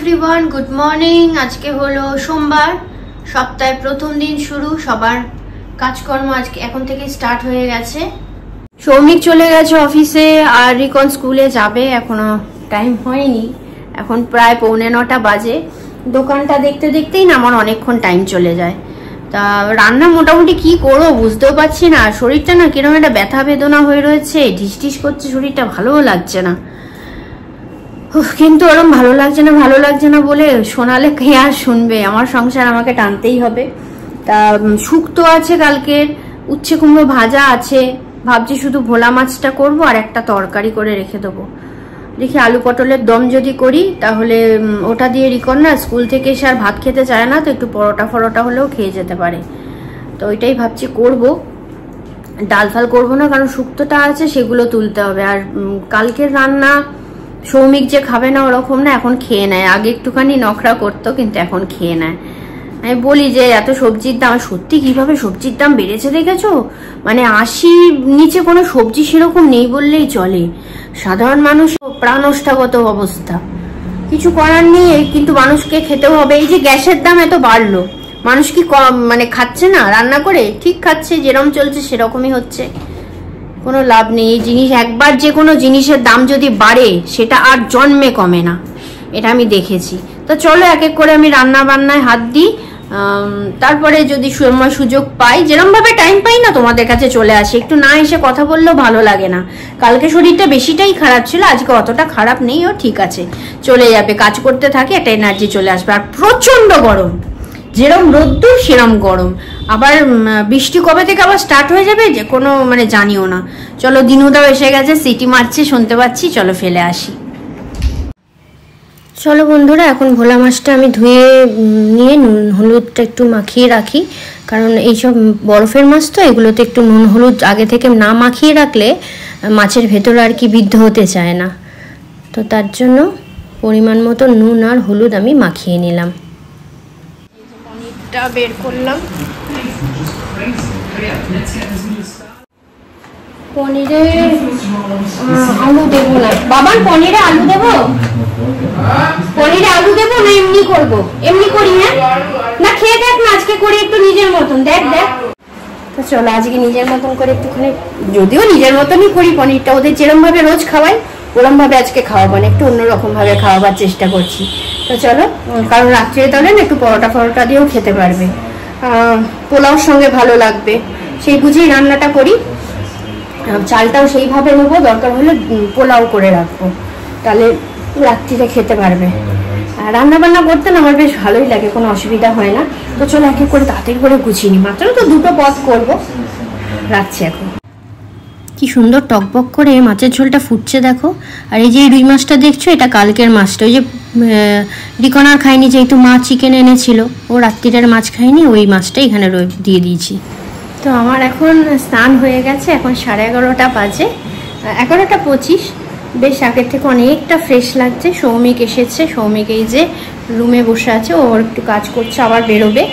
Everyone, good morning. আজকে হলো সোমবার, সপ্তাহের প্রথম দিন শুরু। সবার কাজকর্ম আজকে এখন থেকে স্টার্ট হয়ে গেছে। সৌমিক চলে গেছে অফিসে আর রিকন স্কুলে যাবে, এখনো টাইম হয়নি, এখন প্রায় 8:45 বাজে। দোকানটা দেখতে দেখতেই না আমার অনেকক্ষণ টাইম চলে যায়। তা রান্না মোটামুটি কি করবো বুঝতেও পারছি না। শরীরটা না কিরকম একটা ব্যথা বেদনা হয়ে রয়েছে, ঢিস ঢিস করছে, শরীরটা ভালোও লাগছে না। কিন্তু ওরম ভালো লাগছে না বলে শোনালে কে আর শুনবে? আমার সংসার আমাকে টানতেই হবে। তা শুক্তো আছে কালকের, উচ্ছে কুমড়ো ভাজা আছে, ভাবছি শুধু ভোলা মাছটা করব আর একটা তরকারি করে রেখে দেবো। দেখি আলু পটলের দম যদি করি তাহলে ওটা দিয়ে রিকন না স্কুল থেকে এসে আর ভাত খেতে চায় না, তো একটু পরোটা হলেও খেয়ে যেতে পারে। তো ওইটাই ভাবছি করব। ডাল ফাল করবো না, কারণ শুক্তোটা আছে সেগুলো তুলতে হবে। আর কালকের রান্না সৌমিক যে খাবে না ওরকম না, এখন খেয়ে নেয়। আগে একটুখানি নখরা করতো, কিন্তু এখন খেয়ে নেয়। আমি বলি যে এত সবজির দাম, সত্যি কিভাবে সবজির দাম বেড়েছে দেখেছো? মানে 80 নিচে কোনো সবজি সেরকম নেই বললেই চলে। সাধারণ মানুষ প্রাণষ্টাগত অবস্থা, কিছু করার নেই, কিন্তু মানুষকে খেতেও হবে। এই যে গ্যাসের দাম এত বাড়লো, মানুষ কি মানে খাচ্ছে না রান্না করে? ঠিক খাচ্ছে, যেরকম চলছে সেরকমই হচ্ছে, কোনো লাভ নেই। এই জিনিস একবার যে কোনো জিনিসের দাম যদি বাড়ে সেটা আর জন্মে কমে না, এটা আমি দেখেছি। তো চলো এক এক করে আমি রান্না বান্নায় হাত দিই, তারপরে যদি সময় সুযোগ পাই, যেরকম ভাবে টাইম পাই না তোমাদের কাছে চলে আসি। একটু না এসে কথা বললেও ভালো লাগে না। কালকে শরীরটা বেশিটাই খারাপ ছিল, আজকে অতটা খারাপ নেই, ও ঠিক আছে, চলে যাবে। কাজ করতে থাকে, একটা এনার্জি চলে আসবে। আর প্রচন্ড গরম, যেরকম রোদ্দুর সেরম গরম। আবার বৃষ্টি কবে থেকে আবার স্টার্ট হয়ে যাবে যে কোনো মানে জানিও না। চলো দিনুদাও এসে গেছে, সিটি মারছে শুনতে পাচ্ছি, চলো ফেলে আসি। চলো বন্ধুরা, এখন ভোলা মাছটা আমি ধুয়ে নিয়ে নুন হলুদটা একটু মাখিয়ে রাখি, কারণ এইসব বরফের মাছ তো, এগুলোতে একটু নুন হলুদ আগে থেকে না মাখিয়ে রাখলে মাছের ভেতরে আর কি বিদ্ধ হতে চায় না। তো তার জন্য পরিমাণ মতো নুন আর হলুদ আমি মাখিয়ে নিলাম। পনিরটা বের করলাম। পনিরে আলু দেবো না বাবার, পনিরে আলু দেবো? পনিরে আলু দেবো না এমনি করবো? এমনি করি না, না খেয়ে দেখ না, আজকে করি একটু নিজের মতন, দেখ দেখ। তো চলো আজকে নিজের মতন করে একটুখানি, যদিও নিজের মতনই করি পনিরটা, ওদের যেরকম ভাবে রোজ খাওয়াই ওরম ভাবে আজকে খাওয়াবো না, একটু অন্যরকম ভাবে খাওয়াবার চেষ্টা করছি। তো চলো, কারণ রাত্রে তাহলে না একটু পরোটা দিয়েও খেতে পারবে, পোলাওর সঙ্গে ভালো লাগবে, সেই বুঝেই রান্নাটা করি। চালটাও সেইভাবে নেবো, দরকার হলে পোলাও করে রাখবো, তাহলে রাত্রিতে খেতে পারবে। রান্না বান্না করতে না আমার বেশ ভালোই লাগে, কোনো অসুবিধা হয় না। তো চলো এক এক করে তাড়াতাড়ি করে গুছিয়ে নিই, মাত্র তো 2টো পদ করবো। রাখছি এখন। কি সুন্দর টকবক করে মাছের ঝোলটা ফুটছে দেখো। আর এই যে রুই মাছটা দেখছো, এটা কালকের মাছটা, ওই যে রিকন আর খাইনি, যেহেতু মা চিকেন এনেছিল, ও রাত্রিটার মাছ খাইনি, ওই মাছটা এখানে দিয়ে দিয়েছি। তো আমার এখন স্নান হয়ে গেছে, এখন 11:30 বাজে, 11:25। বেশ আগের থেকে অনেকটা ফ্রেশ লাগছে। সৌমিক এসেছে, সৌমিক এই যে রুমে বসে আছে, ওর একটু কাজ করছে, আবার বেরোবে।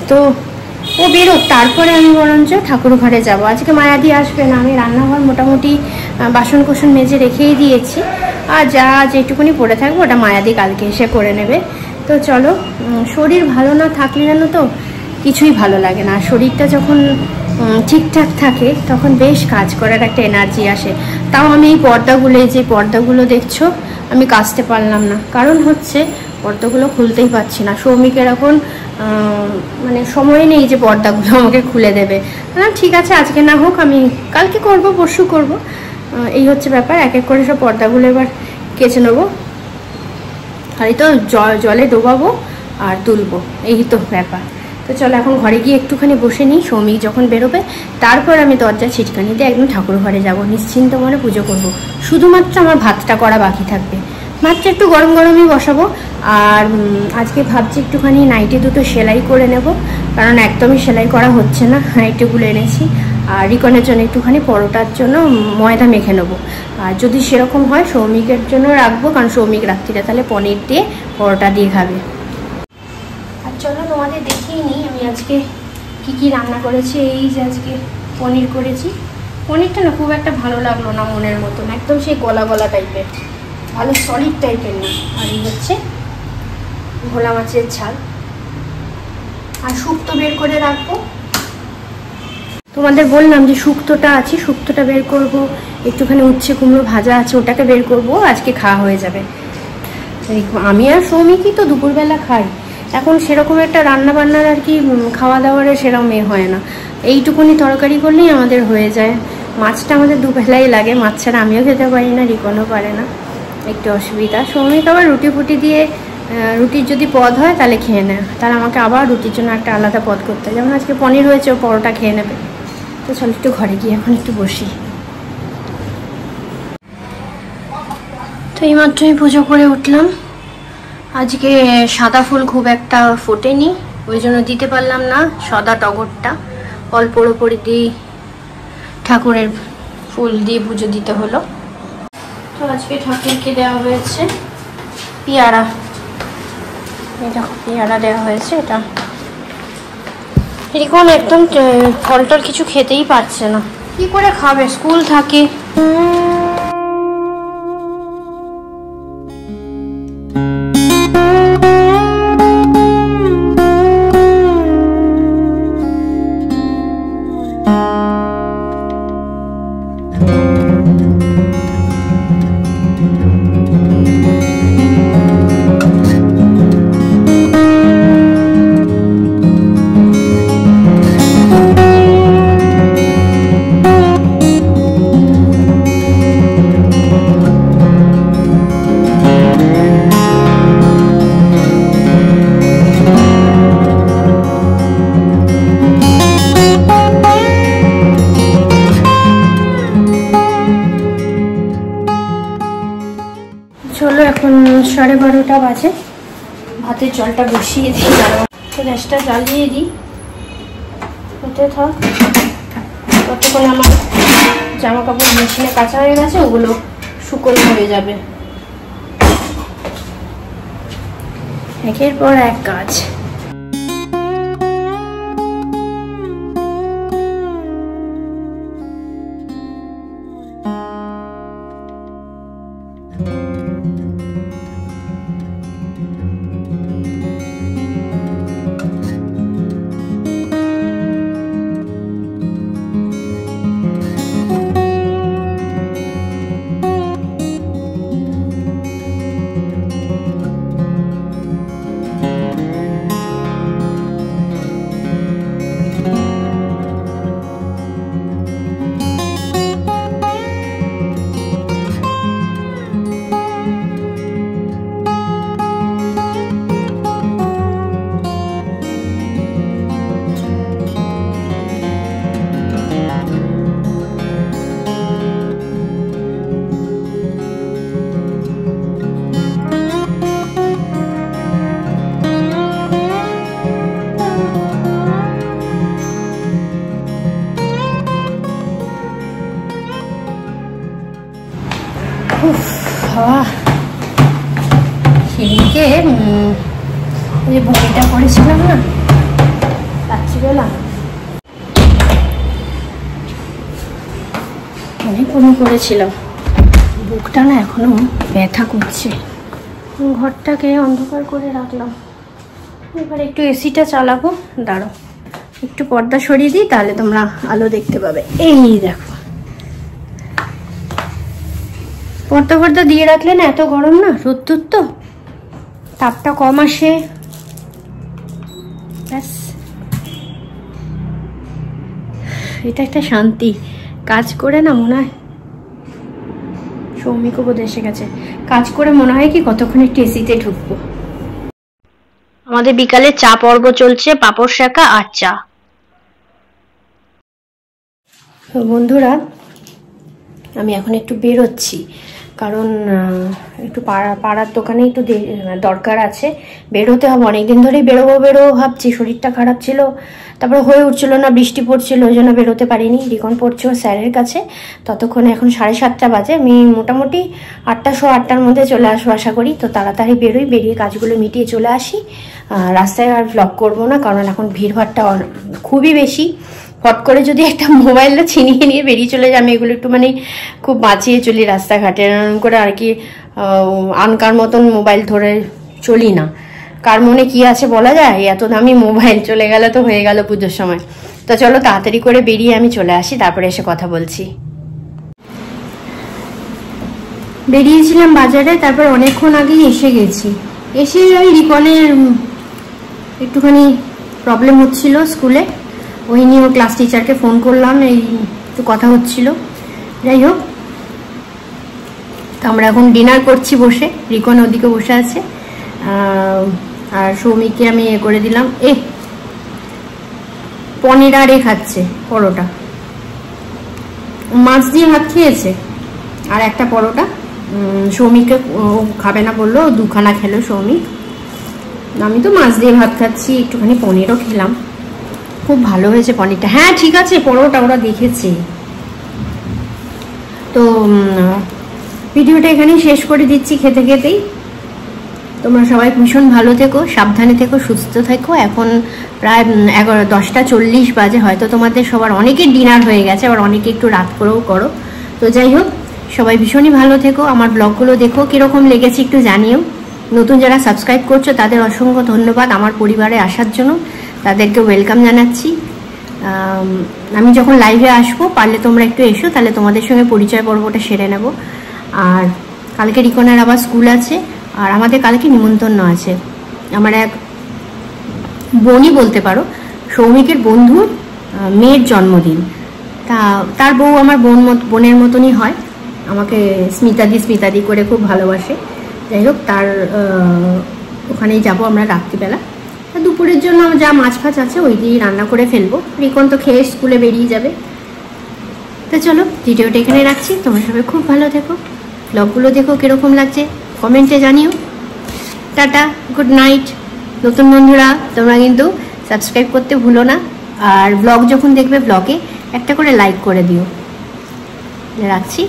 তো ও বেরোক, তারপরে আমি বরঞ্চ ঠাকুর ঘরে যাবো। আজকে মায়াদি আসবে না, আমি রান্নাঘর মোটামুটি বাসন কোসন মেজে রেখেই দিয়েছি, আর যা যেটুকুনি পড়ে থাকবো ওটা মায়াদি কালকে এসে করে নেবে। তো চলো, শরীর ভালো না থাকলে জানো তো কিছুই ভালো লাগে না। শরীরটা যখন ঠিকঠাক থাকে তখন বেশ কাজ করার একটা এনার্জি আসে। তাও আমি এই পর্দাগুলো, এই যে পর্দাগুলো দেখছো, আমি কাচতে পারলাম না, কারণ হচ্ছে পর্দাগুলো খুলতেই পারছি না। সৌমিকের এখন মানে সময় নেই যে পর্দাগুলো আমাকে খুলে দেবে। না ঠিক আছে, আজকে না হোক, আমি কালকে করব, পরশু করব, এই হচ্ছে ব্যাপার। এক এক করে সব পর্দাগুলো এবার কেচে নেবো, খালি তো জলে ডোবাবো আর তুলবো, এই তো ব্যাপার। তো চলো এখন ঘরে গিয়ে একটুখানি বসে নিই, সৌমিক যখন বেরোবে তারপর আমি দরজা ছিটকানি দিয়ে একদম ঠাকুর ঘরে যাবো, নিশ্চিন্ত মনে পুজো করব। শুধুমাত্র আমার ভাতটা করা বাকি থাকবে, মাত্র একটু গরম গরমই বসাবো। আর আজকে ভাবছি একটুখানি নাইটি 2টো সেলাই করে নেব, কারণ একদমই সেলাই করা হচ্ছে না। নাইটিগুলো এনেছি, আর রিকনের জন্য একটুখানি পরোটার জন্য ময়দা মেখে নেবো। আর যদি সেরকম হয় সৌমিকের জন্য রাখবো, কারণ সৌমিক রাত্রিটা তাহলে পনির দিয়ে পরোটা দিয়ে খাবে। আর চলো তোমাদের দেখিয়ে নিই আমি আজকে কি রান্না করেছি। এই যে আজকে পনির করেছি, পনিরটা না খুব একটা ভালো লাগলো না মনের মতন, একদম সেই গলা গলা টাইপের, ভালো সলিড টাইপের না। আর এই হচ্ছে ভোলা মাছের ঝাল, আর শুক্তো বের করে রাখবো। তোমাদের বললাম যে শুক্তোটা আছে, শুক্তোটা বের করব, একটুখানি উচ্ছে কুমড়ো ভাজা আছে ওটাকে বের করব, আজকে খাওয়া হয়ে যাবে। আমি আর সৌমিকই তো দুপুরবেলা খাই, এখন সেরকম একটা রান্না বান্নার আর কি খাওয়া দাওয়ারের সেরকম হয় না, এইটুকুনি তরকারি করলেই আমাদের হয়ে যায়। মাছটা আমাদের দুবেলাই লাগে, মাছ ছাড়া আমিও খেতে পারি না, রিকনও পারে না, একটু অসুবিধা। সৌমিক আবার রুটি ফুটি দিয়ে, রুটির যদি পদ হয় তাহলে খেয়ে নেয়, তাহলে আমাকে আবার রুটির জন্য একটা আলাদা পদ করতে হয়। যেমন আজকে পনির হয়েছে, ও পরোটা খেয়ে নেবে। তো চল একটু ঘরে গিয়ে এখন একটু বসি। তো এইমাত্রই পুজো করে উঠলাম। আজকে সাদা ফুল খুব একটা ফোটেনি, ওই জন্য দিতে পারলাম না সাদা টগরটা, অল্প ওপরে দিয়ে ঠাকুরের ফুল দিয়ে পুজো দিতে হলো। তো আজকে ঠাকুরকে দেওয়া হয়েছে পেয়ারা, এই দেখো পেয়ারা দেওয়া হয়েছে। এটা রিকন একদম ফল টল কিছু খেতেই পারছে না, কি করে খাবে, স্কুল থাকে। চলো এখন 12:30 বাজে, ভাতের জলটা বসিয়ে দিই, গ্যাসটা জ্বালিয়ে দিই, হতে থাক। ততক্ষণ আমার জামা কাপড় মেশিনে কাঁচা হয়ে গেছে, ওগুলো শুকনো হয়ে যাবে। একের পর এক কাজ। সেদিনকে ওই বমিটা করেছিলাম না রাত্রিবেলা, অনেক বমি করেছিলাম, বুকটা না এখনো ব্যথা করছে। ঘরটাকে অন্ধকার করে রাখলাম, এবার একটু এসিটা চালাবো। দাঁড়াও একটু পর্দা সরিয়ে দিই, তাহলে তোমরা আলো দেখতে পাবে। এই দেখো, পর্দা দিয়ে রাখলে না এত গরম না, রোদ্দুর তো তাপটা কম আসে, ব্যাস এটা একটা শান্তি। কাজ করে না মনে হয়, সৌমিকও বোধহয় এসে গেছে, কাজ করে মনে হয় কি কতক্ষণ একটু এসিতে ঢুকবো। আমাদের বিকালে চা পর্ব চলছে, পাপড় শাকা আর চা। বন্ধুরা আমি এখন একটু বেরোচ্ছি, কারণ একটু পাড়ার দোকানে একটু দরকার আছে, বেরোতে হবে। অনেকদিন ধরেই বেরোবো ভাবছি, শরীরটা খারাপ ছিল, তারপরে হয়ে উঠছিল না, বৃষ্টি পড়ছিল, ওই জন্য বেরোতে পারিনি। রিকন পড়ছে স্যারের কাছে, ততক্ষণে এখন 7:30 বাজে। আমি মোটামুটি 8টার মধ্যে চলে আসবো আশা করি। তো তাড়াতাড়ি বেরোই, বেরিয়ে কাজগুলো মিটিয়ে চলে আসি। রাস্তায় আর ব্লগ করবো না, কারণ এখন ভিড়ভাড়টা খুবই বেশি। হট করে যদি একটা মোবাইলটা ছিনিয়ে নিয়ে বেরিয়ে চলে যায়, আমি এগুলো একটু মানে খুব বাঁচিয়ে চলি রাস্তাঘাটে, এরকম করে আর কি আনকার মতন মোবাইল ধরে চলি না। কার মনে কি আছে বলা যায়, এত দামি মোবাইল চলে গেল তো হয়ে গেল পুজোর সময়। তো চলো তাড়াতাড়ি করে বেরিয়ে আমি চলে আসি, তারপরে এসে কথা বলছি। বেরিয়েছিলাম বাজারে, তারপর অনেকক্ষণ আগেই এসে গেছি। এসে ওই রিকনের একটুখানি প্রবলেম হচ্ছিল স্কুলে, ওই নিয়ে ওর ক্লাস টিচারকে ফোন করলাম, এই একটু কথা হচ্ছিল। যাই হোক, তো আমরা এখন ডিনার করছি বসে, রিকন ওদিকে বসে আছে, আর সৌমিককে আমি এ করে দিলাম, পনির আর খাচ্ছে পরোটা, মাছ দিয়ে ভাত খেয়েছে আর একটা পরোটা। সৌমিককে খাবে না বললো, 2খানা খেলো সৌমিক। আমি তো মাছ দিয়ে ভাত খাচ্ছি, একটুখানি পনিরও খেলাম, খুব ভালো হয়েছে পনিরটা। হ্যাঁ ঠিক আছে, পরোটা ওরা দেখেছে। তো ভিডিওটা এখানেই শেষ করে দিচ্ছি খেতে খেতেই। তোমরা সবাই ভীষণ ভালো থেকো, সাবধানে থেকো, সুস্থ থেকো। এখন প্রায় 10টা 40 বাজে, হয়তো তোমাদের সবার অনেকের ডিনার হয়ে গেছে, আবার অনেকে একটু রাত করেও করো। তো যাই হোক, সবাই ভীষণই ভালো থেকো। আমার ব্লগগুলো দেখো, কিরকম লেগেছে একটু জানিও। নতুন যারা সাবস্ক্রাইব করছো তাদের অসংখ্য ধন্যবাদ আমার পরিবারে আসার জন্য, তাদেরকে ওয়েলকাম জানাচ্ছি। আমি যখন লাইভে আসবো পারলে তোমরা একটু এসো, তাহলে তোমাদের সঙ্গে পরিচয় পর্বটা সেরে নেব। আর কালকে রিকনের আবার স্কুল আছে, আর আমাদের কালকে নিমন্ত্রণ আছে। আমার এক বোনই বলতে পারো, সৌমিকের বন্ধুর মেয়ের জন্মদিন। তার বউ আমার বোনের মতনই হয়, আমাকে স্মিতাদি করে খুব ভালোবাসে। যাই হোক, তার ওখানেই যাব আমরা রাত্রিবেলা। দুপুরের জন্য যা মাছ ফাছ আছে ওই দিয়েই রান্না করে ফেলবো। রিকন তো খেয়ে স্কুলে বেরিয়ে যাবে। তো চলো, ভিডিওটা এখানে রাখছি। তোমরা সবাই খুব ভালো থেকো, ব্লগগুলো দেখো কিরকম লাগছে কমেন্টে জানিও। Tata, good night. নতুন বন্ধুরা তোমরা কিন্তু সাবস্ক্রাইব করতে ভুলো না, আর ব্লগ যখন দেখবে ব্লগে একটা করে লাইক করে দিও। রাখছি,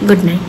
গুড নাইট।